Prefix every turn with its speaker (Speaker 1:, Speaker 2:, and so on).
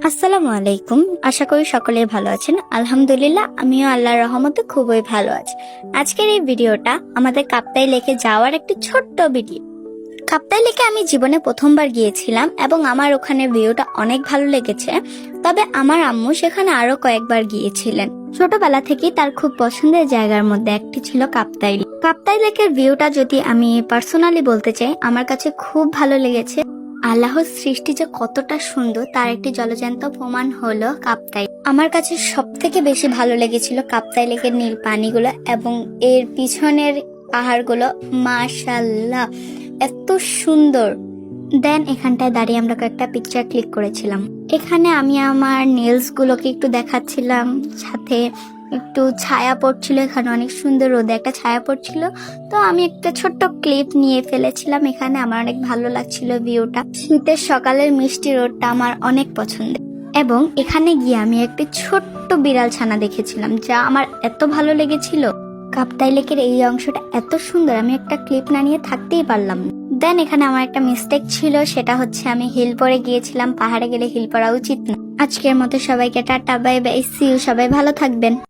Speaker 1: আসসালামু আলাইকুম। আশা করি সকলেই ভালো আছেন। আলহামদুলিল্লাহ, আমিও আল্লাহর রহমতে খুবই ভালো আছি। আজকের এই ভিডিওটা আমাদের কাপ্তাই লেকে যাওয়ার একটি ছোট্ট ভিডিও। কাপ্তাই লেকে আমি জীবনে প্রথমবার গিয়েছিলাম এবং আমার ওখানে ভিউটা অনেক ভালো লেগেছে। তবে আমার আম্মু সেখানে আরো কয়েকবার গিয়েছিলেন। ছোটবেলা থেকেই তার খুব পছন্দের জায়গার মধ্যে একটি ছিল কাপ্তাই লেক। কাপ্তাই লেকের ভিউটা যদি আমি পার্সোনালি বলতে চাই, আমার কাছে খুব ভালো লেগেছে। আল্লাহর সৃষ্টি যে কতটা সুন্দর তার একটি জলজ্যান্ত প্রমাণ হলো কাপ্তাই। আমার কাছে সব থেকে বেশি ভালো লেগেছিল কাপ্তাই লেকের নীল পানিগুলো এবং এর পিছনের পাহাড়গুলো। মাশাআল্লাহ, এত সুন্দর। দেন এখানটায় দাঁড়িয়ে আমরা কয়েকটা পিকচার ক্লিক করেছিলাম। এখানে আমি আমার নেলস গুলোকে একটু দেখাচ্ছিলাম, সাথে একটু ছায়া পড়ছিল। এখানে অনেক সুন্দর রোদে একটা ছায়া পড়ছিল, তো আমি একটা ছোট্ট ক্লিপ নিয়ে ফেলেছিলাম। এখানে আমার অনেক ভালো লাগছিল ভিউটা। শীতের সকালের মিষ্টি রোদটা আমার অনেক পছন্দের। এবং এখানে গিয়ে আমি একটি ছোট্ট বিড়াল ছানা দেখেছিলাম, যা আমার এত ভালো লেগেছিল। কাপ্তাই লেকের এই অংশটা এত সুন্দর, আমি একটা ক্লিপ না নিয়ে থাকতেই পারলাম না। দেন এখানে আমার একটা মিস্টেক ছিল, সেটা হচ্ছে আমি হিল পরে গিয়েছিলাম। পাহাড়ে গেলে হিল পরা উচিত না। আজকের মতো সবাইকে টাটা, বাই বাই, সি ইউ। সবাই ভালো থাকবেন।